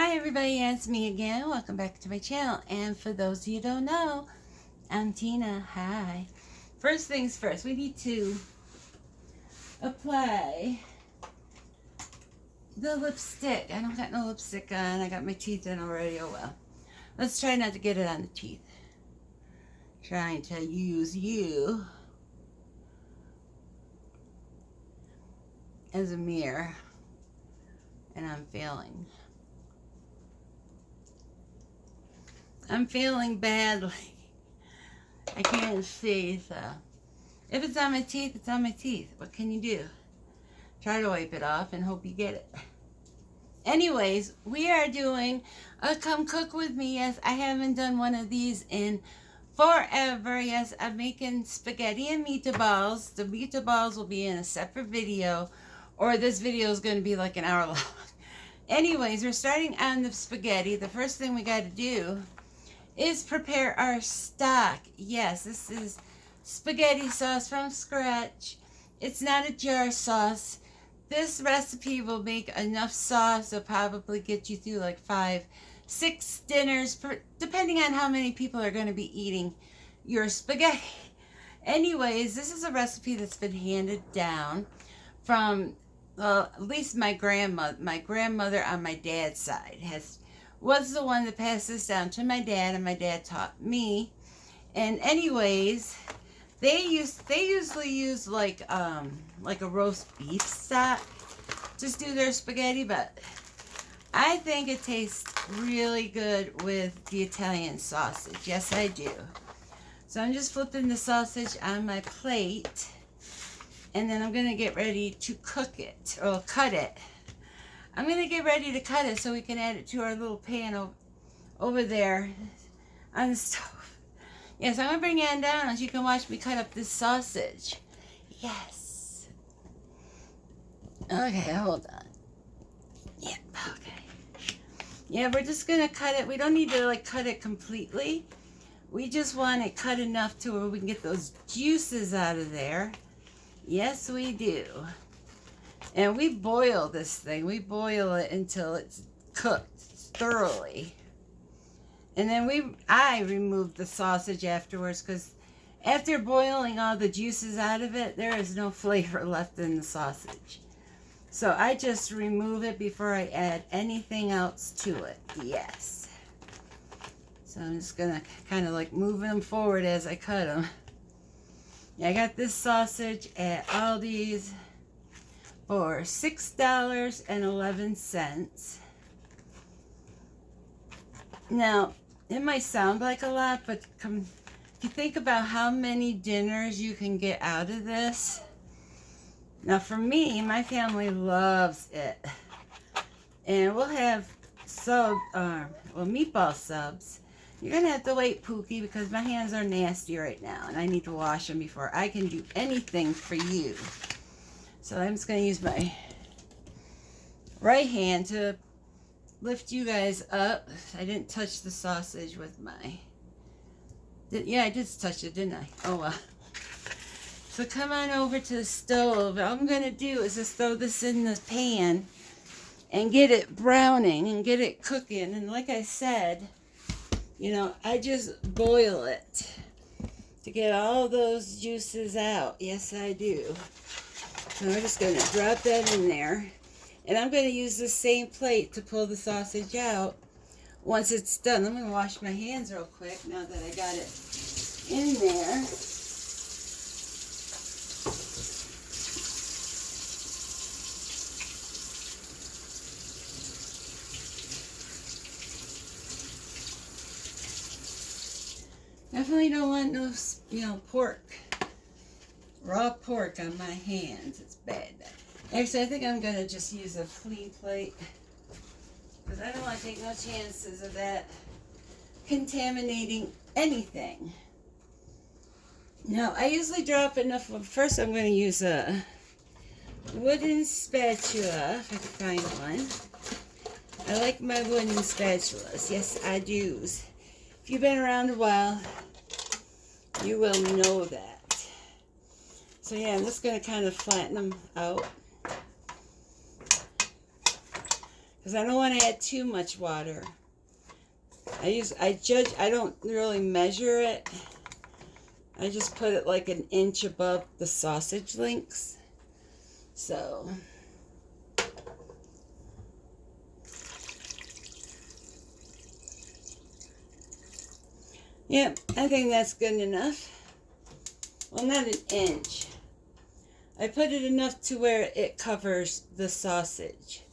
Hi everybody, it's me again. Welcome back to my channel. And for those of you who don't know, I'm Tina. Hi. First things first, we need to apply the lipstick. I don't got no lipstick on. I got my teeth in already. Oh well. Let's try not to get it on the teeth. Trying to use you as a mirror. And I'm failing. I'm feeling badly. I can't see, so if it's on my teeth, it's on my teeth. What can you do? Try to wipe it off and hope you get it. Anyways, we are doing a come cook with me. Yes, I haven't done one of these in forever. Yes, I'm making spaghetti and meatballs. The meatballs will be in a separate video, or this video is going to be like an hour long. Anyways, we're starting on the spaghetti. The first thing we got to do is prepare our stock. Yes, this is spaghetti sauce from scratch. It's not a jar sauce. This recipe will make enough sauce to probably get you through like 5-6 dinners, depending on how many people are going to be eating your spaghetti. Anyways, this is a recipe that's been handed down from, well, at least my grandmother. My grandmother on my dad's side was the one that passed this down to my dad, and my dad taught me. And anyways, they usually use like a roast beef stock to do their spaghetti, but I think it tastes really good with the Italian sausage. Yes, I do. So I'm just flipping the sausage on my plate, and then I'm gonna get ready to cook it or cut it. I'm going to get ready to cut it so we can add it to our little pan over there on the stove. Yes, I'm going to bring Ann down so you can watch me cut up this sausage. Yes. Okay, hold on. Yep, okay. Yeah, we're just going to cut it. We don't need to like cut it completely. We just want it cut enough to where we can get those juices out of there. Yes, we do. And we boil this thing. We boil it until it's cooked thoroughly. And then I remove the sausage afterwards, because after boiling all the juices out of it, there is no flavor left in the sausage. So I just remove it before I add anything else to it. Yes. So I'm just going to kind of like move them forward as I cut them. Yeah, I got this sausage at Aldi's for $6.11. Now, it might sound like a lot, but if you think about how many dinners you can get out of this. Now, for me, my family loves it. And we'll have meatball subs. You're going to have to wait, Pookie, because my hands are nasty right now, and I need to wash them before I can do anything for you. So I'm just going to use my right hand to lift you guys up. I didn't touch the sausage with my... Yeah, I did touch it, didn't I? Oh, well. So come on over to the stove. All I'm going to do is just throw this in the pan and get it browning and get it cooking. And like I said, you know, I just boil it to get all those juices out. Yes, I do. So we're just going to drop that in there. And I'm going to use the same plate to pull the sausage out once it's done. I'm going to wash my hands real quick now that I got it in there. Definitely don't want no, pork. Raw pork on my hands. It's bad. Actually, I think I'm going to just use a clean plate, because I don't want to take no chances of that contaminating anything. Now, I usually drop enough. First, I'm going to use a wooden spatula, if I can find one. I like my wooden spatulas. Yes, I do. If you've been around a while, you will know that. So yeah, I'm just going to kind of flatten them out, because I don't want to add too much water. I don't really measure it. I just put it like an inch above the sausage links. So, yep, I think that's good enough. Well, not an inch. I put it enough to where it covers the sausage.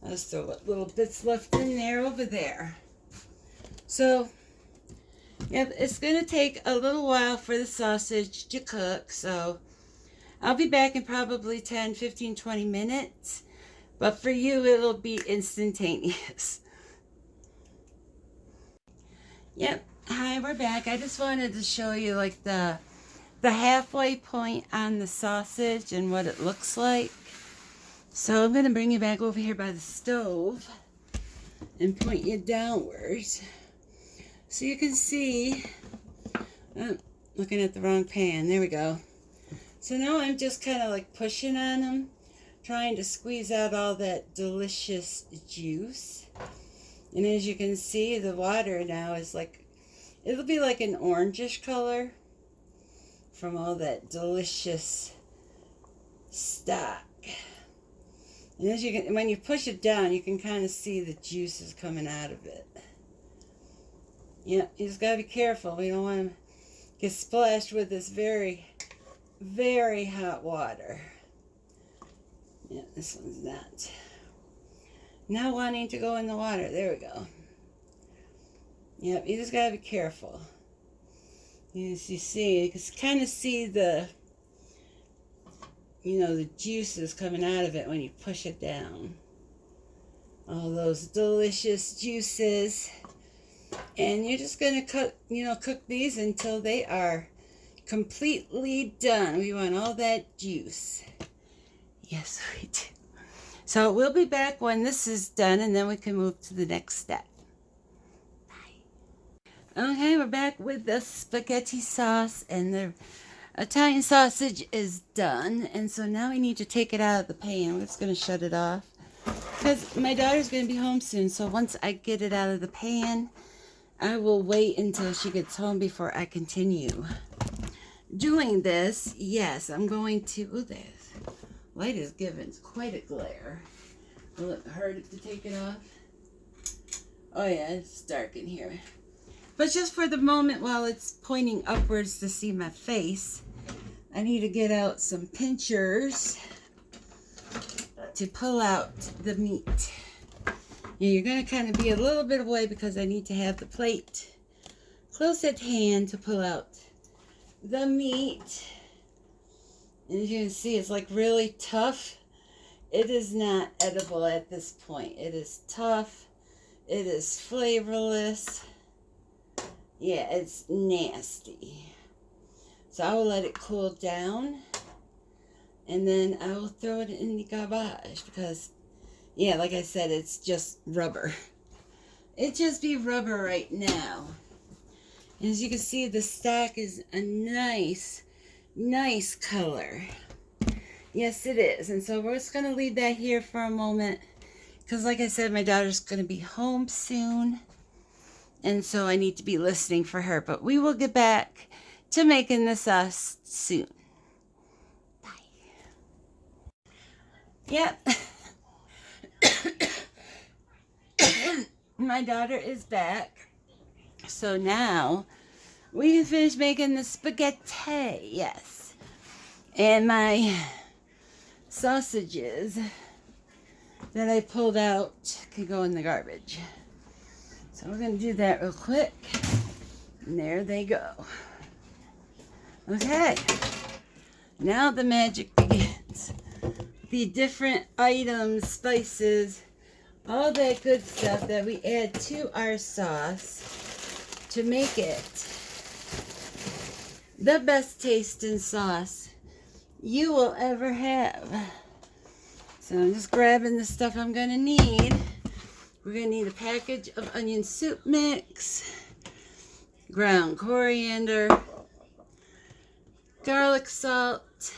I'll just throw what little bits left in there over there. So, yep, it's going to take a little while for the sausage to cook. So, I'll be back in probably 10, 15, 20 minutes. But for you, it'll be instantaneous. Yep, hi, we're back. I just wanted to show you like the halfway point on the sausage and what it looks like. So I'm going to bring you back over here by the stove and point you downwards so you can see. Oh, looking at the wrong pan. There we go. So now I'm just kind of like pushing on them, trying to squeeze out all that delicious juice. And as you can see, the water now is like, it'll be like an orangish color from all that delicious stock. And as you can, when you push it down, you can kind of see the juices coming out of it. Yeah, you just gotta be careful. We don't want to get splashed with this very, very hot water. Yeah, this one's not wanting to go in the water. There we go. Yep, you just gotta be careful. As you see, you can kind of see the, the juices coming out of it when you push it down. All those delicious juices. And you're just going to cook these until they are completely done. We want all that juice. Yes, we do. So we'll be back when this is done, and then we can move to the next step. Bye. Okay, we're back with the spaghetti sauce, and the Italian sausage is done. And so now we need to take it out of the pan. We're just going to shut it off because my daughter's going to be home soon. So once I get it out of the pan, I will wait until she gets home before I continue doing this. Yes, I'm going to. Oh, this light is giving quite a glare. Will it hurt to take it off? Oh yeah, it's dark in here. But just for the moment while it's pointing upwards to see my face, I need to get out some pinchers to pull out the meat. Yeah, you're going to kind of be a little bit away because I need to have the plate close at hand to pull out the meat. And as you can see, it's like really tough. It is not edible at this point. It is tough. It is flavorless. Yeah, it's nasty. So I will let it cool down. And then I will throw it in the garbage because, yeah, like I said, it's just rubber. It just be rubber right now. And as you can see, the stock is a nice color. Yes, it is. And so we're just going to leave that here for a moment because, like I said, my daughter's going to be home soon. And so I need to be listening for her. But we will get back to making the sauce soon. Bye. Yep. My daughter is back. So now we can finish making the spaghetti. Yes. And my sausages that I pulled out can go in the garbage. So we're going to do that real quick. And there they go. Okay. Now the magic begins. The different items, spices, all that good stuff that we add to our sauce to make it the best tasting sauce you will ever have. So I'm just grabbing the stuff I'm going to need. We're going to need a package of onion soup mix, ground coriander, garlic salt,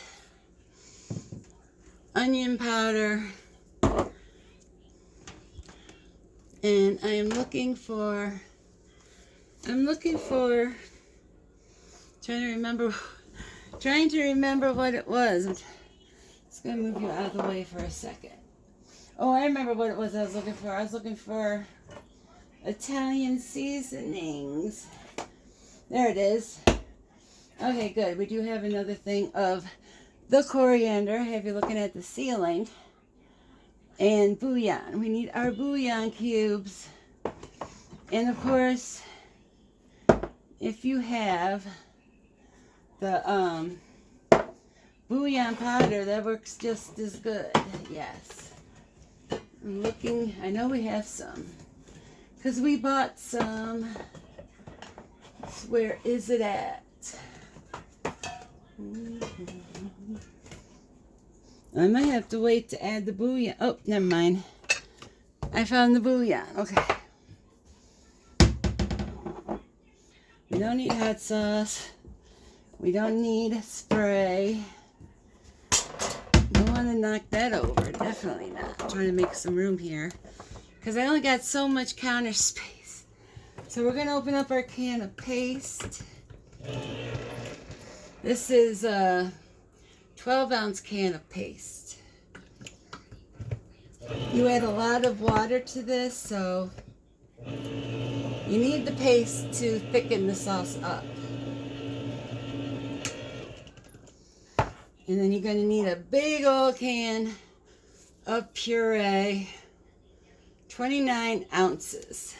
onion powder, And I am looking for, trying to remember what it was. I'm just going to move you out of the way for a second. Oh, I remember what it was I was looking for. I was looking for Italian seasonings. There it is. Okay, good. We do have another thing of the coriander. I have you looking at the ceiling. And bouillon. We need our bouillon cubes. And of course, if you have the bouillon powder, that works just as good. Yes. I'm looking. I know we have some. Because we bought some. Where is it at? I might have to wait to add the bouillon. Oh, never mind. I found the bouillon. Okay. We don't need hot sauce. We don't need spray. Don't want to knock that over. Definitely not. I'm trying to make some room here. Because I only got so much counter space. So we're going to open up our can of paste. This is a 12-ounce can of paste. You add a lot of water to this, so you need the paste to thicken the sauce up. And then you're going to need a big old can of puree, 29 ounces.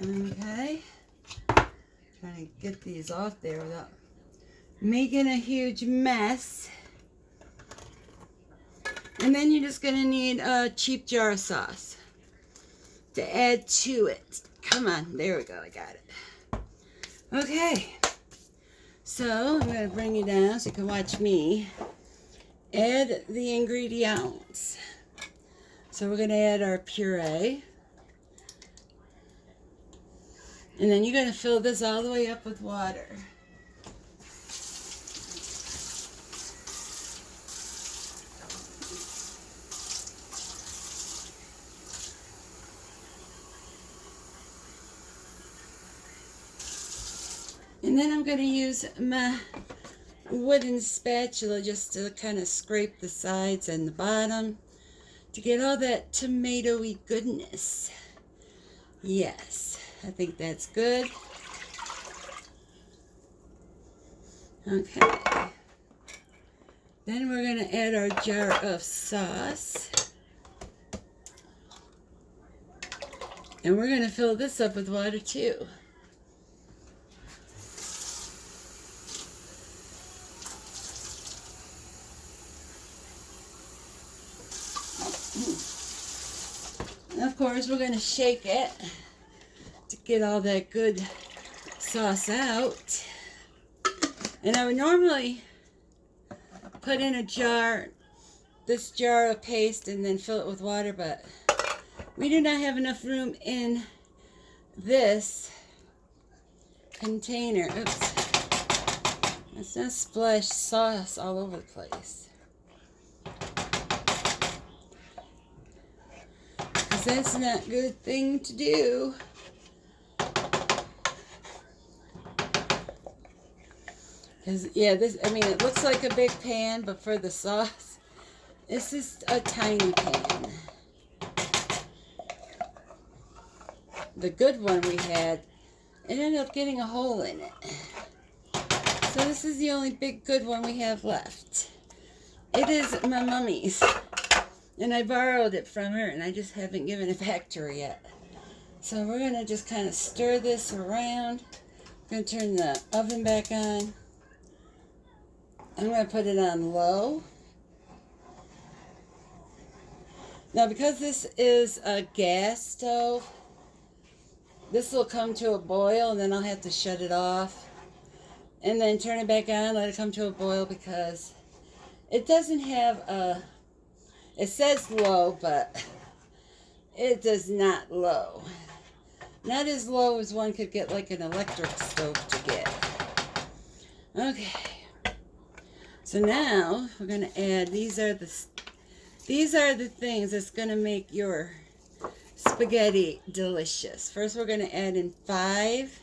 Okay, trying to get these off there without making a huge mess. And then you're just going to need a cheap jar of sauce to add to it. Come on, there we go, I got it. Okay, so I'm going to bring you down so you can watch me add the ingredients. So we're going to add our puree. And then you're going to fill this all the way up with water. And then I'm going to use my wooden spatula just to kind of scrape the sides and the bottom to get all that tomatoey goodness. Yes, I think that's good. Okay. Then we're going to add our jar of sauce. And we're going to fill this up with water too. And of course, we're going to shake it to get all that good sauce out. And I would normally put in a jar, this jar of paste, and then fill it with water, but we do not have enough room in this container. Oops. Let's not splash sauce all over the place. Because that's not a good thing to do. Because, yeah, this, I mean, it looks like a big pan, but for the sauce, this is a tiny pan. The good one we had, it ended up getting a hole in it. So this is the only big good one we have left. It is my mummy's. And I borrowed it from her, and I just haven't given it back to her yet. So we're going to just kind of stir this around. I'm going to turn the oven back on. I'm going to put it on low. Now, because this is a gas stove, this will come to a boil, and then I'll have to shut it off. And then turn it back on, let it come to a boil, because it doesn't have a... It says low, but it does not low. Not as low as one could get like an electric stove to get. Okay. So now we're going to add, these are the things that's going to make your spaghetti delicious. First we're going to add in 5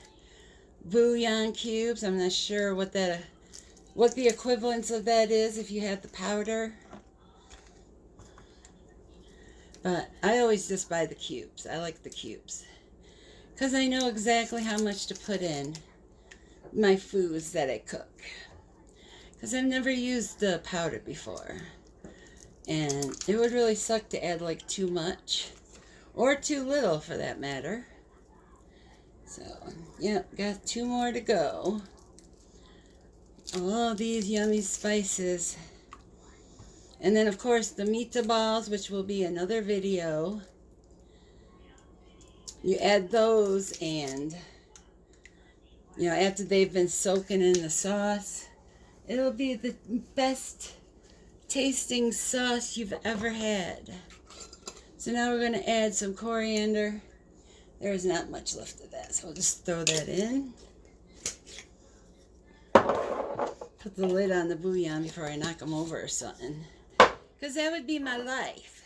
bouillon cubes. I'm not sure what the equivalence of that is if you have the powder. But I always just buy the cubes. I like the cubes, because I know exactly how much to put in my foods that I cook. Because I've never used the powder before. And it would really suck to add like too much. Or too little for that matter. So, yeah, got 2 more to go. All these yummy spices. And then, of course, the meatballs, which will be another video. You add those, and, you know, after they've been soaking in the sauce, it'll be the best tasting sauce you've ever had. So now we're going to add some coriander. There's not much left of that, so I'll just throw that in. Put the lid on the bouillon before I knock them over or something. Because that would be my life.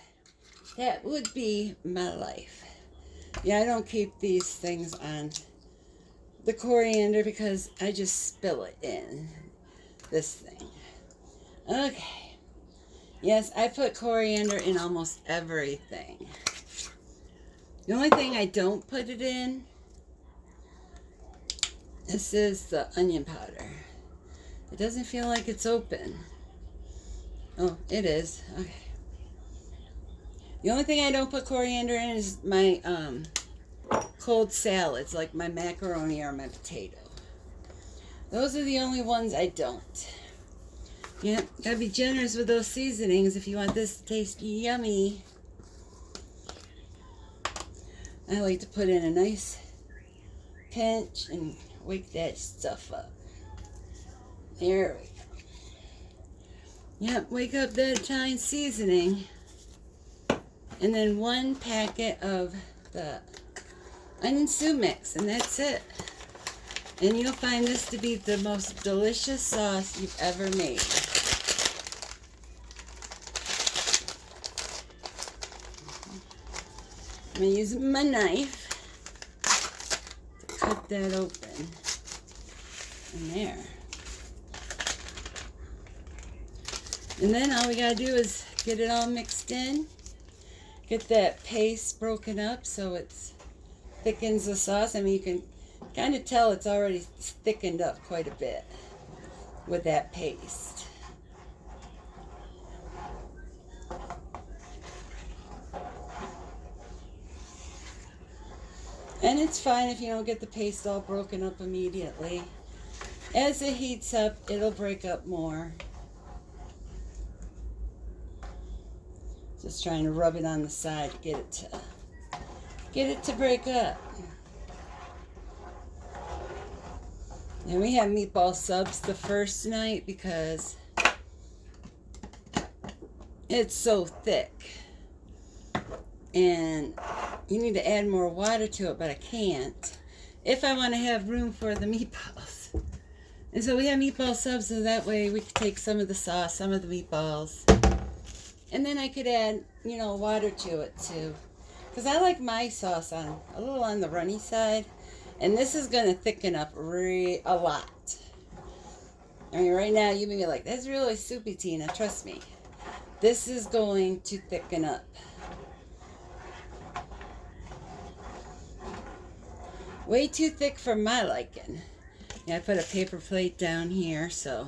That would be my life. Yeah, I don't keep these things on the coriander because I just spill it in this thing. Okay. Yes, I put coriander in almost everything. The only thing I don't put it in, this is the onion powder. It doesn't feel like it's open. Oh, it is. Okay. The only thing I don't put coriander in is my cold salads, like my macaroni or my potato. Those are the only ones I don't. Yeah, gotta be generous with those seasonings if you want this to taste yummy. I like to put in a nice pinch and wake that stuff up. There we go. Yep, wake up that Italian seasoning. And then 1 packet of the onion soup mix, and that's it. And you'll find this to be the most delicious sauce you've ever made. I'm going to use my knife to cut that open. And there. And then all we got to do is get it all mixed in. Get that paste broken up so it thickens the sauce. I mean, you can kind of tell it's already thickened up quite a bit with that paste. And it's fine if you don't get the paste all broken up immediately. As it heats up, it'll break up more. Just trying to rub it on the side to get it to break up. And we had meatball subs the first night because it's so thick. And you need to add more water to it, but I can't if I want to have room for the meatballs. And so we have meatball subs, so that way we could take some of the sauce, some of the meatballs. And then I could add, you know, water to it too. Because I like my sauce a little on the runny side. And this is going to thicken up a lot. I mean, right now you may be like, that's really soupy, Tina. Trust me. This is going to thicken up. Way too thick for my liking. Yeah, I put a paper plate down here, so.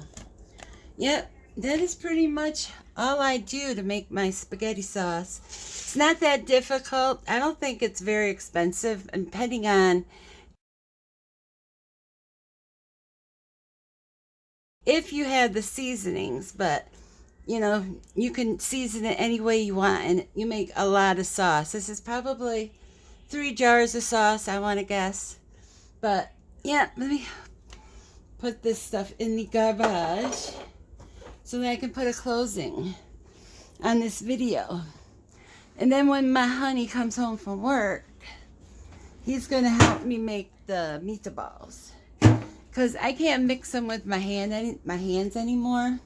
Yep, that is pretty much all I do to make my spaghetti sauce. It's not that difficult. I don't think it's very expensive, and depending on if you have the seasonings, but you know, you can season it any way you want, and you make a lot of sauce. This is probably 3 jars of sauce, I want to guess. But yeah, let me put this stuff in the garbage so that I can put a closing on this video. And then when my honey comes home from work, He's going to help me make the meatballs. Because I can't mix them with my hands anymore.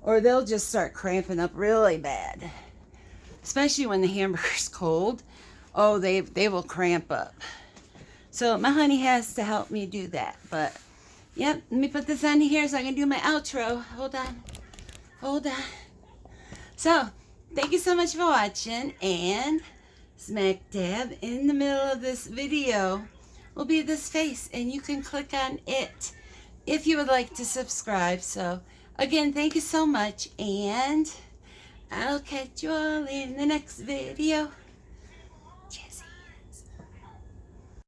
Or they'll just start cramping up really bad. Especially when the hamburger's cold. Oh, they will cramp up. So my honey has to help me do that. But, yep, let me put this on here so I can do my outro. Hold on. Hold on. So, thank you so much for watching. And smack dab in the middle of this video will be this face. And you can click on it if you would like to subscribe. So, again, thank you so much. And I'll catch you all in the next video.